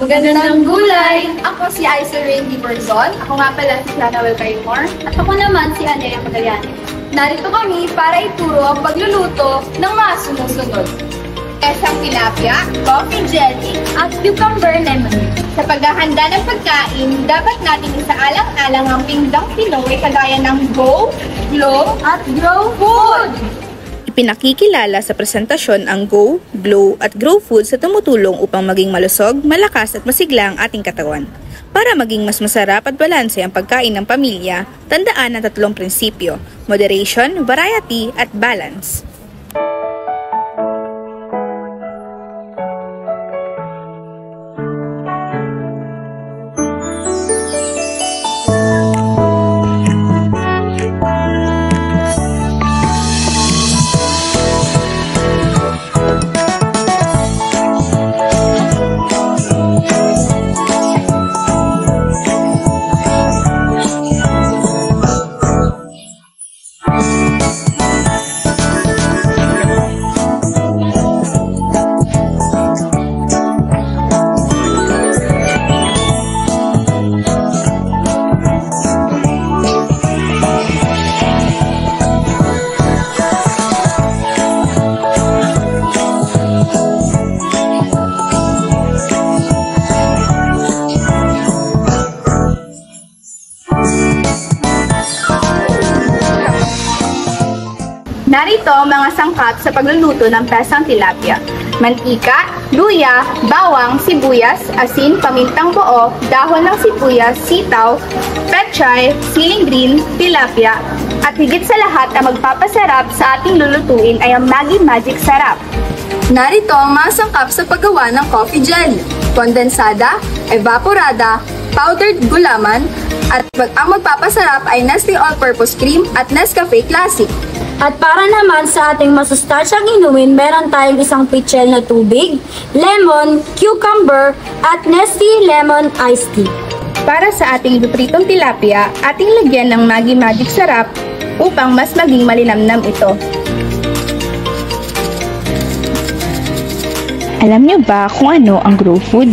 Magandang gulay! Ako si Aisel Rain Di Borzon. Ako nga pala si Clanawel Kaymor. At ako naman si Andrea Magallanes. Narito kami para ituro ang pagluluto ng mga sumusunod. Pesang tilapia, coffee jelly, at cucumber lemonade. Sa paghahanda ng pagkain, dapat natin isaalang-alang ang pinggang Pinoy kagaya ng Go, Glow, at Grow Food! Ipinakikilala sa presentasyon ang Go, Glow at Grow Food sa tumutulong upang maging malusog, malakas at masigla ang ating katawan. Para maging mas masarap at balanse ang pagkain ng pamilya, tandaan ang 3 prinsipyo: moderation, variety at balance. Narito ang mga sangkap sa pagluluto ng pesang tilapia: mantika, luya, bawang, sibuyas, asin, pamintang buo, dahon ng sibuyas, sitaw, pechay, siling green, tilapia, at higit sa lahat ang magpapasarap sa ating lulutuin ay ang Maggi Magic Sarap. Narito ang mga sangkap sa paggawa ng coffee jelly: kondensada, evaporada, powdered gulaman, at ang magpapasarap ay Nestle All-Purpose Cream at Nescafe Classic. At para naman sa ating masustansyang inumin, meron tayong isang pitchel na tubig, lemon, cucumber, at Nestle Lemon Iced Tea. Para sa ating lupritong tilapia, ating lagyan ng Maggi Magic Sarap upang mas maging malinamnam ito. Alam niyo ba kung ano ang Grow Food?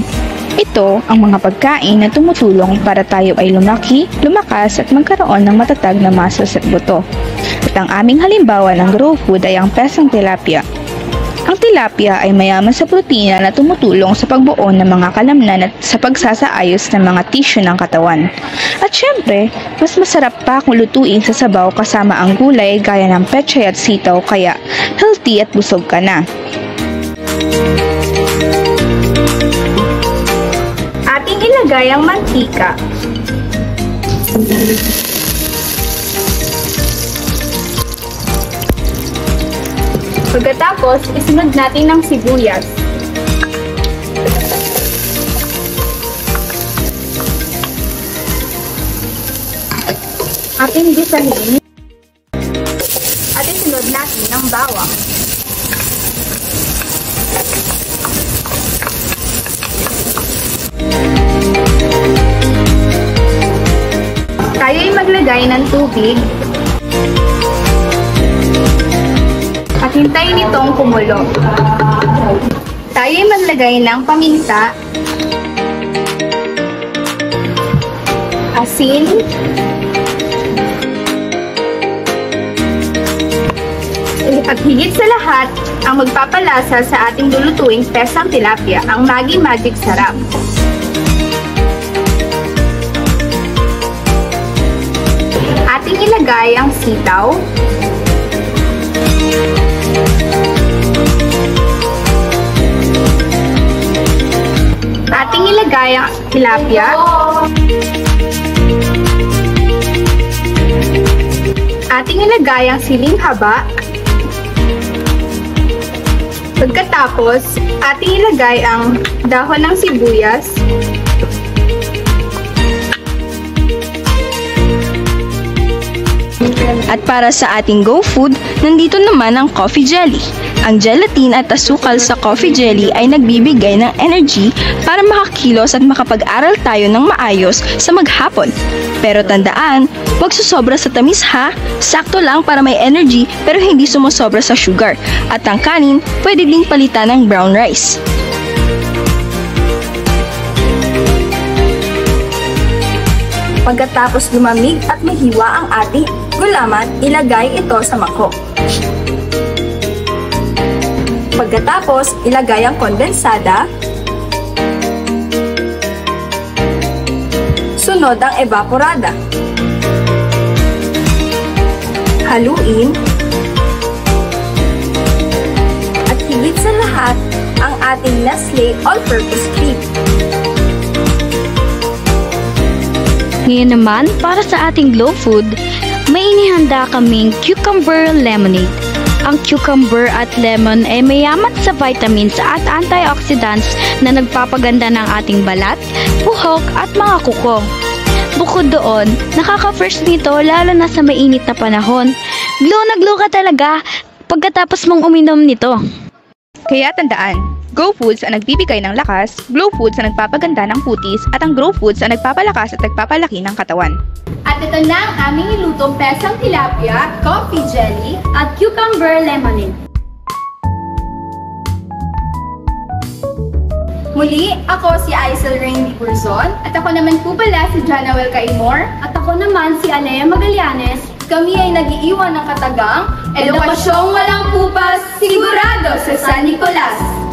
Ito ang mga pagkain na tumutulong para tayo ay lumaki, lumakas at magkaroon ng matatag na muscles at buto. At ang aming halimbawa ng Grow Food ay ang pesang tilapia. Ang tilapia ay mayaman sa protina na tumutulong sa pagbuo ng mga kalamnan at sa pagsasaayos ng mga tissue ng katawan. At syempre, mas masarap pa kung lutuin sa sabaw kasama ang gulay gaya ng pechay at sitaw, kaya healthy at busog ka na. Ating ilagay ang mantika. Pagkatapos, isunod natin ng sibuyas. Ating gisahin. At isunod natin ng bawang. Tayo ay maglagay ng tubig at hintayin itong kumulo. Tayo ay maglagay ng paminta, asin, at higit sa lahat, ang magpapalasa sa ating lulutuing pesang tilapia, ang Maggi Magic Sarap. Ating ilagay ang sitaw, ating ilagay ang tilapia, ating ilagay ang siling haba, pagkatapos ating ilagay ang dahon ng sibuyas, At para sa ating Go Food, nandito naman ang coffee jelly. Ang gelatin at asukal sa coffee jelly ay nagbibigay ng energy para makakilos at makapag-aral tayo ng maayos sa maghapon. Pero tandaan, huwag susobra sa tamis ha, sakto lang para may energy pero hindi sumusobra sa sugar. At ang kanin, pwede ding palitan ng brown rice. Pagkatapos lumamig at mahiwa ang ating gulaman, ilagay ito sa mangkok. Pagkatapos, ilagay ang kondensada. Sunod ang evaporada. Haluin. At higit sa lahat, ang ating Nestle All-Purpose Cream. Ngayon naman, para sa ating Glow Food, may inihanda kaming cucumber lemonade. Ang cucumber at lemon ay mayaman sa vitamins at antioxidants na nagpapaganda ng ating balat, buhok at mga kuko. Bukod doon, nakaka-fresh nito lalo na sa mainit na panahon. Glow na glow ka talaga pagkatapos mong uminom nito. Kaya tandaan, Go Foods ang nagbibigay ng lakas, Glow Foods ang nagpapaganda ng kutis, at ang Grow Foods ang nagpapalakas at nagpapalaki ng katawan. At ito na ang aming nilutong pesang tilapia, coffee jelly, At cucumber lemonade. Muli, ako si Aisel Rain Burzon at ako naman po pala si Janawel Caimor. At ako naman si Alea Magallanes. Kami ay nag-iiwan ng katagang, edukasyong walang pupas, sigurado sa San Nicolas.